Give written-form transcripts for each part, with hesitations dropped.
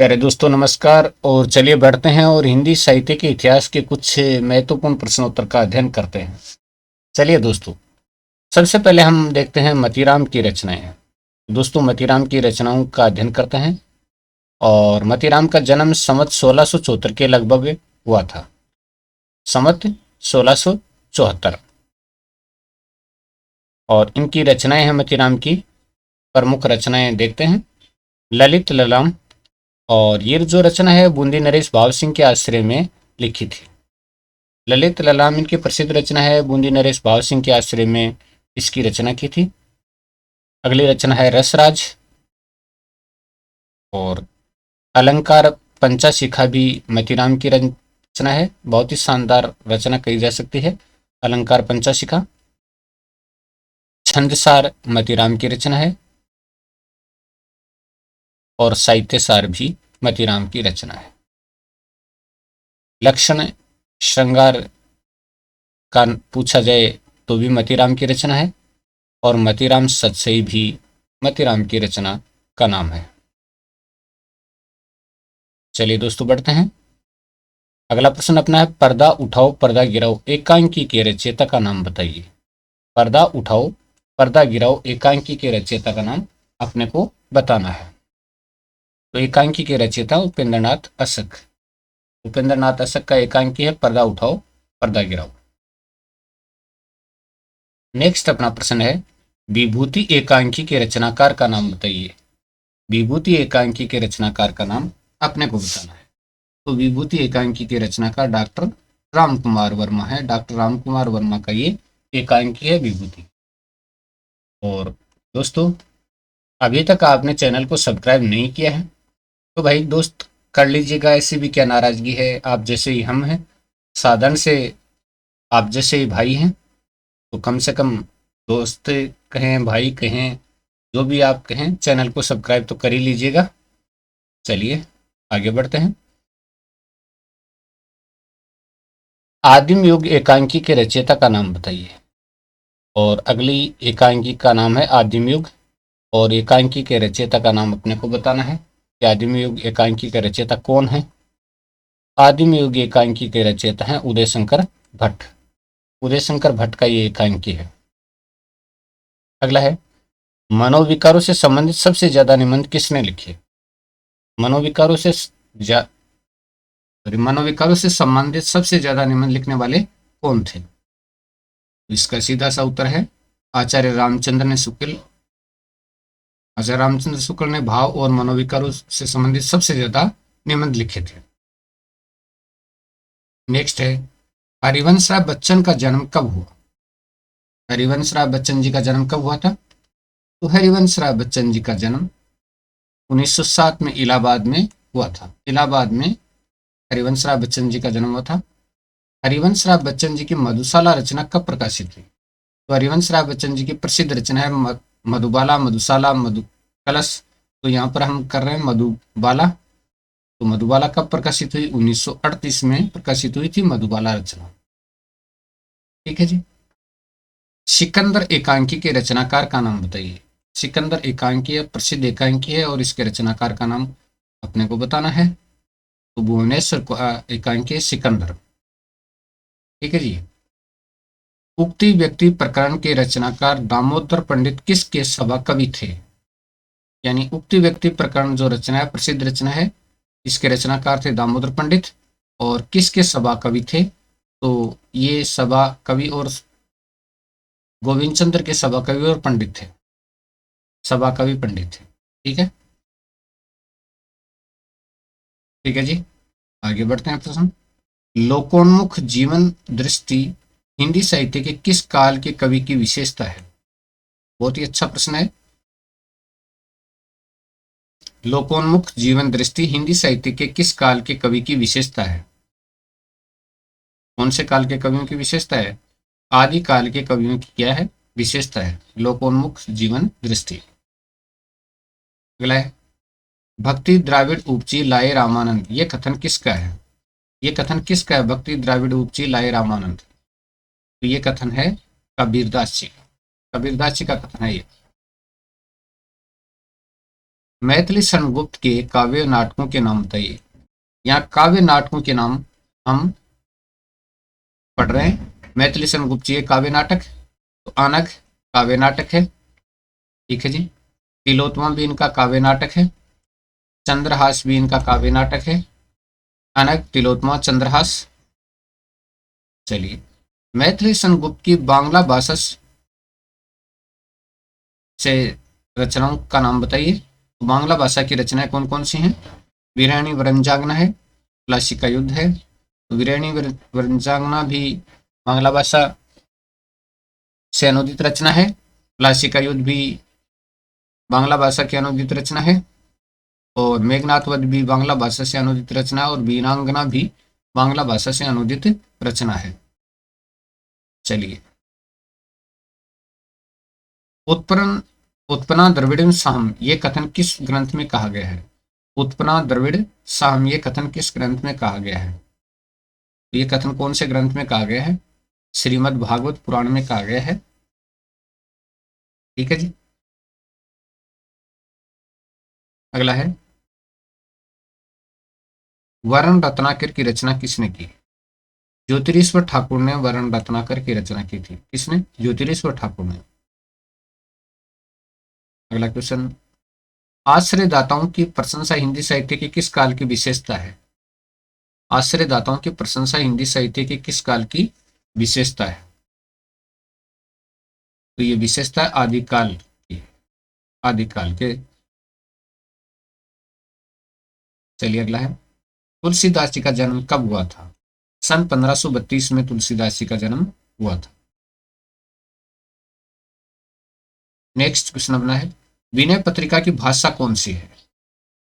प्यारे दोस्तों नमस्कार। और चलिए बढ़ते हैं और हिंदी साहित्य के इतिहास के कुछ महत्वपूर्ण प्रश्नोत्तर का अध्ययन करते हैं। चलिए दोस्तों, सबसे पहले हम देखते हैं मतीराम की रचनाएं। दोस्तों, मतीराम की रचनाओं का अध्ययन करते हैं। और मतीराम का जन्म संवत 1674 के लगभग हुआ था। संवत 1674। और इनकी रचनाएं हैं मतीराम की। प्रमुख रचनाएं देखते हैं। ललित ललाम। और ये जो रचना है बूंदी नरेश भाव सिंह के आश्रय में लिखी थी। ललित ललाम इनकी प्रसिद्ध रचना है। बूंदी नरेश भाव सिंह के आश्रय में इसकी रचना की थी। अगली रचना है रसराज। और अलंकार पंचाशिखा भी मतीराम की रचना है। बहुत ही शानदार रचना कही जा सकती है अलंकार पंचाशिखा। छंदसार मतीराम की रचना है। और साहित्यसार भी मतीराम की रचना है। लक्षण श्रृंगार का पूछा जाए तो भी मतीराम की रचना है। और मतीराम सतसई भी मतीराम की रचना का नाम है। चलिए दोस्तों बढ़ते हैं। अगला प्रश्न अपना है, पर्दा उठाओ पर्दा गिराओ एकांकी के रचयिता का नाम बताइए। पर्दा उठाओ पर्दा गिराओ एकांकी के रचयिता का नाम अपने को बताना है। तो एकांकी के रचयिता उपेंद्रनाथ अशक। उपेंद्रनाथ अशक का एकांकी है पर्दा उठाओ पर्दा गिराओ। नेक्स्ट अपना प्रश्न है, विभूति एकांकी के रचनाकार का नाम बताइए। विभूति एकांकी के रचनाकार का नाम अपने को बताना है। तो विभूति एकांकी के रचनाकार डॉक्टर राम कुमार वर्मा है। डॉक्टर राम कुमार वर्मा का ये एकांकी है विभूति। और दोस्तों, अभी तक आपने चैनल को सब्सक्राइब नहीं किया है तो भाई दोस्त कर लीजिएगा। ऐसी भी क्या नाराजगी है, आप जैसे ही हम हैं, साधन से आप जैसे ही भाई हैं, तो कम से कम दोस्त कहें भाई कहें जो भी आप कहें, चैनल को सब्सक्राइब तो कर ही लीजिएगा। चलिए आगे बढ़ते हैं। आदिम युग एकांकी के रचयिता का नाम बताइए। और अगली एकांकी का नाम है आदिम युग। और एकांकी के रचयिता का नाम अपने को बताना है कि आदिम युग एकांकी के रचयिता कौन है। आदिम युग एकांकी के रचयिता हैं उदय शंकर भट्ट। उदय शंकर भट्ट का ये एकांकी है। अगला है, मनोविकारों से संबंधित सबसे ज्यादा निबंध किसने लिखे। मनोविकारों से मनोविकारों से संबंधित सबसे ज्यादा निबंध लिखने वाले कौन थे। इसका सीधा सा उत्तर है आचार्य रामचंद्र शुक्ल। आचार्य रामचंद्र शुक्ल ने भाव और मनोविकारों से संबंधित सबसे ज्यादा निबंध लिखे थे। नेक्स्ट है, हरिवंश राय बच्चन का जन्म कब हुआ। हरिवंश राय बच्चन जी का जन्म कब हुआ था। तो हरिवंश राय बच्चन जी का जन्म 1907 में इलाहाबाद में हुआ था। इलाहाबाद में हरिवंश राय बच्चन जी का जन्म हुआ था। हरिवंश राय बच्चन जी की मधुशाला रचना कब प्रकाशित हुई। तो हरिवंश राय बच्चन जी की प्रसिद्ध रचना है मधुबाला मधुशाला मधु कलश। तो यहाँ पर हम कर रहे हैं मधुबाला। तो मधुबाला कब प्रकाशित हुई, 1938 में प्रकाशित हुई थी मधुबाला रचना। ठीक है जी। सिकंदर एकांकी के रचनाकार का नाम बताइए। सिकंदर एकांकी प्रसिद्ध एकांकी है और इसके रचनाकार का नाम अपने को बताना है। तो भुवनेश्वर को एकांकी सिकंदर। ठीक है जी। उक्ति व्यक्ति प्रकरण के रचनाकार दामोदर पंडित किसके सभा कवि थे। यानी उक्ति व्यक्ति प्रकरण जो रचना है प्रसिद्ध रचना है, इसके रचनाकार थे दामोदर पंडित। और किसके सभा कवि थे, तो ये सभा कवि और गोविंद चंद्र के सभा कवि और पंडित थे। सभा कवि पंडित थे। ठीक है, ठीक है जी। आगे बढ़ते हैं प्रश्न। लोकोन्मुख जीवन दृष्टि हिंदी साहित्य के किस काल के कवि की विशेषता है। बहुत ही अच्छा प्रश्न है। लोकोन्मुख जीवन दृष्टि हिंदी साहित्य के किस काल के कवि की विशेषता है। कौन से काल के कवियों की विशेषता है। आदि काल के कवियों की क्या है विशेषता है, लोकोन्मुख जीवन दृष्टि। अगला है, भक्ति द्राविड़ उपजी लाए रामानंद, ये कथन किसका है। ये कथन किसका है, भक्ति द्राविड़ उपजी लाए रामानंद। तो ये कथन है कबीरदास जी का। कबीरदास जी का कथन है ये। मैथिली शरणगुप्त के काव्य नाटकों के नाम बताइए। यहाँ काव्य नाटकों के नाम हम पढ़ रहे हैं। मैथिली शरणगुप्त जी काव्य नाटक, तो आनक काव्य नाटक है, ठीक है जी। तिलोत्तमा भी इनका काव्य नाटक है। चंद्रहास भी इनका काव्य नाटक है। अनक, तिलोत्तमा, चंद्रहास। चलिए, मैथिली शरणगुप्त की बांग्ला भाषा से रचनाओं का नाम बताइए। तो बांग्ला भाषा की रचनाएं कौन कौन सी हैं? वीराणी वरंजागना है, प्लासी का युद्ध है। तो वीराणी वरंजागना भी बांग्ला भाषा से अनुदित रचना है। प्लासी का युद्ध भी बांग्ला भाषा की अनुदित रचना है। और मेघनाथ वध भी बांग्ला भाषा से अनुदित रचना है। और वीरांगना भी बांग्ला भाषा से अनुदित रचना है। चलिए, उत्पन्ना द्रविड़ साहम ये कथन किस ग्रंथ में कहा गया है? उत्पन्ना द्रविड़ साहम ये कथन किस ग्रंथ में कहा गया है? तो ये कथन कौन से ग्रंथ में कहा गया है? श्रीमद् भागवत पुराण में कहा गया है, ठीक है जी। अगला है, वरण रत्नाकर की रचना किसने की? ज्योतिरीश्वर ठाकुर ने वरण रत्नाकर की रचना की थी। किसने? ज्योतिरीश्वर ठाकुर ने। अगला क्वेश्चन, आश्रयदाताओं की प्रशंसा हिंदी साहित्य की किस काल की विशेषता है? आश्रयदाताओं की प्रशंसा हिंदी साहित्य की किस काल की विशेषता है? तो ये विशेषता आदिकाल की, आदिकाल के। चलिए, अगला है, तुलसीदास जी का जन्म कब हुआ था? सन 1532 में तुलसीदास जी का जन्म हुआ था। नेक्स्ट क्वेश्चन अपना है, विनय पत्रिका की भाषा कौन सी है?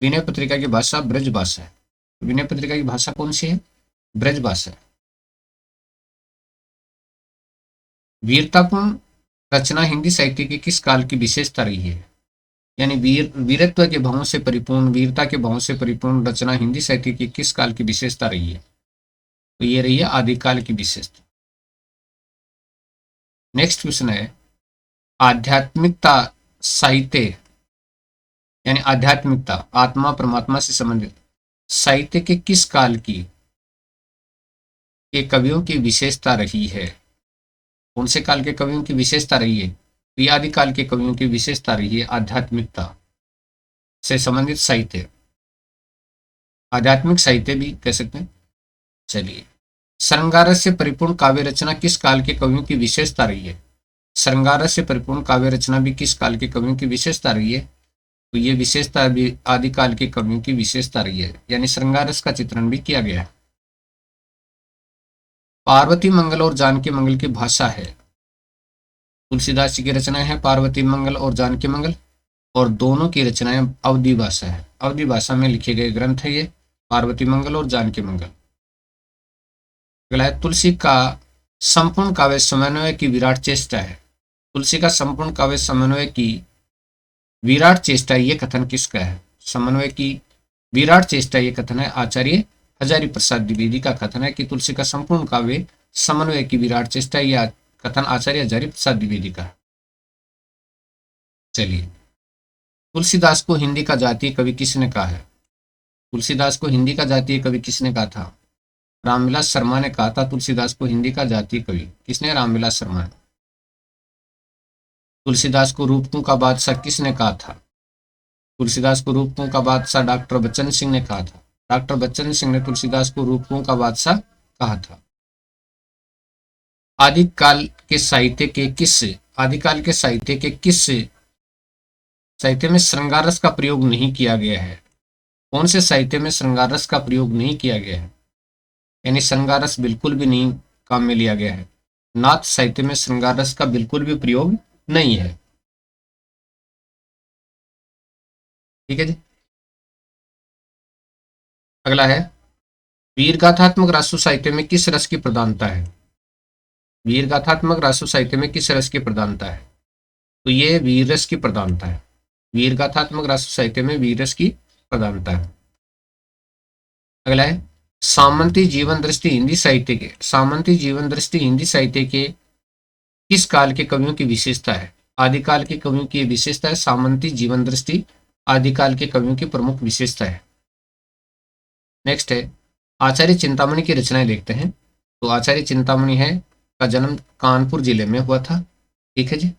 विनय पत्रिका की भाषा ब्रज भाषा है। विनय पत्रिका की भाषा कौन सी है? ब्रज भाषा है। वीरतापूर्ण रचना हिंदी साहित्य की किस काल की विशेषता रही है? यानी वीरत्व के भावों से परिपूर्ण, वीरता के भावों से परिपूर्ण रचना हिंदी साहित्य की किस काल की विशेषता रही है? तो ये रही है आदिकाल की विशेषता। नेक्स्ट क्वेश्चन है, आध्यात्मिकता साहित्य यानी आध्यात्मिकता आत्मा परमात्मा से संबंधित साहित्य के किस काल की के कवियों की विशेषता रही है? कौन से काल के कवियों की विशेषता रही है? तो ये आदिकाल के कवियों की विशेषता रही है आध्यात्मिकता से संबंधित साहित्य, आध्यात्मिक साहित्य भी कह सकते हैं। चलिए, श्रृंगार से परिपूर्ण काव्य रचना किस काल के कवियों की विशेषता रही है? श्रृंगार से परिपूर्ण काव्य रचना भी किस काल के कवियों की विशेषता रही है? तो ये विशेषता भी आदिकाल के कवियों की विशेषता रही है, यानी श्रृंगारस का चित्रण भी किया गया है। पार्वती मंगल और जानकी मंगल की भाषा है। तुलसीदास जी की रचनाएं हैं पार्वती मंगल और जानकी मंगल, और दोनों की रचनाएं अवधी भाषा है। अवधी भाषा में लिखे गए ग्रंथ है ये पार्वती मंगल और जानकी मंगल। अगला है, तुलसी का संपूर्ण काव्य समन्वय की विराट चेष्टा है। तुलसी का संपूर्ण काव्य समन्वय की विराट चेष्टा ये कथन किसका है? समन्वय की विराट चेष्टा ये कथन है आचार्य हजारी प्रसाद द्विवेदी का कथन है कि तुलसी का संपूर्ण काव्य समन्वय की विराट चेष्टा, यह कथन आचार्य हजारी प्रसाद द्विवेदी का। चलिए, तुलसीदास को हिंदी का जातीय कवि किसने कहा है? तुलसीदास को हिंदी का जातीय कवि किसने कहा था? रामविलास शर्मा ने कहा था तुलसीदास को हिंदी का जातीय कवि। किसने? रामविलास शर्मा ने। तुलसीदास को रूपकों का बादशाह किसने कहा था? तुलसीदास को रूपकों का बादशाह डॉक्टर बच्चन सिंह ने कहा था। डॉक्टर बच्चन सिंह ने तुलसीदास को रूपकों का बादशाह कहा था। आदिकाल के साहित्य के किस साहित्य में श्रृंगार रस का प्रयोग नहीं किया गया है? कौन से साहित्य में श्रृंगार रस का प्रयोग नहीं किया गया है? यानी श्रृंगार रस बिल्कुल भी नहीं काम में लिया गया है। नाथ साहित्य में श्रृंगार रस का बिल्कुल भी प्रयोग नहीं है, ठीक है जी। अगला है, वीरगाथात्मक रासु साहित्य में किस रस की प्रधानता है? वीरगाथात्मक रासु साहित्य में किस रस की प्रधानता है? तो ये वीर रस की प्रधानता है। वीरगाथात्मक रासु साहित्य में वीर रस की प्रधानता है। अगला है, सामंती जीवन दृष्टि हिंदी साहित्य के किस काल के कवियों की विशेषता है? आदिकाल के कवियों की विशेषता है सामंती जीवन दृष्टि आदिकाल के कवियों की प्रमुख विशेषता है। नेक्स्ट है आचार्य चिंतामणि की रचनाएं देखते हैं। तो आचार्य चिंतामणि है का जन्म कानपुर जिले में हुआ था। ठीक है जी।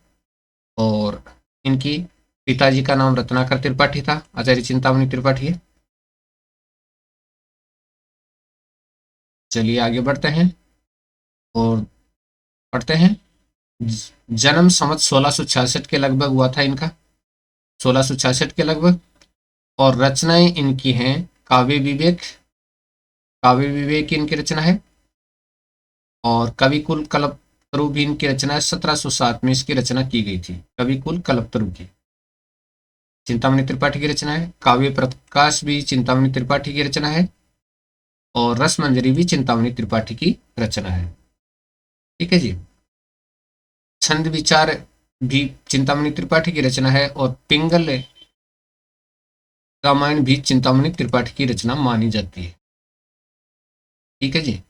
और इनकी पिताजी का नाम रत्नाकर त्रिपाठी था, आचार्य चिंतामणि त्रिपाठी है। चलिए आगे बढ़ते हैं और पढ़ते हैं। जन्म संवत 1666 के लगभग हुआ था इनका, 1666 के लगभग। और रचनाएं इनकी हैं काव्य विवेक, काव्य विवेक इनकी रचना है। और कविकुल कल्पतरु भी इनकी रचना है, 1707 में इसकी रचना की गई थी, कविकुल कल्पतरु की चिंतामणि त्रिपाठी की रचना है। काव्य प्रकाश भी चिंतामणि त्रिपाठी की रचना है। और रसमंजरी भी चिंतामणि त्रिपाठी की रचना है। ठीक है जी। छंद विचार भी चिंतामणि त्रिपाठी की रचना है। और पिंगल रामायण भी चिंतामणि त्रिपाठी की रचना मानी जाती है। ठीक है जी।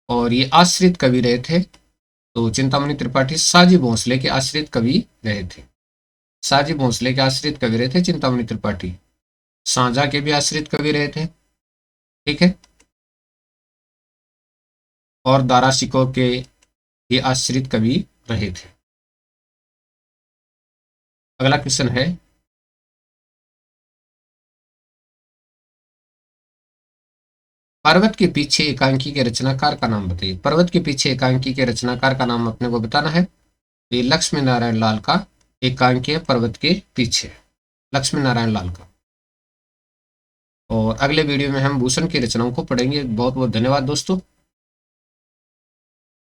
और ये आश्रित कवि रहे थे। तो चिंतामणि त्रिपाठी साजी भोंसले के आश्रित कवि रहे थे। साजी भोंसले के आश्रित कवि रहे थे चिंतामणि त्रिपाठी। साझा के भी आश्रित कवि रहे थे। ठीक है। और दारा शिकोह के भी आश्रित कवि रहे थे। अगला क्वेश्चन है पर्वत के पीछे एकांकी के रचनाकार का नाम बताइए। पर्वत के पीछे एकांकी के रचनाकार का नाम अपने को बताना है। ये लक्ष्मी नारायण लाल का एकांकी है पर्वत के पीछे, लक्ष्मी नारायण लाल का। और अगले वीडियो में हम भूषण की रचनाओं को पढ़ेंगे। बहुत बहुत धन्यवाद दोस्तों।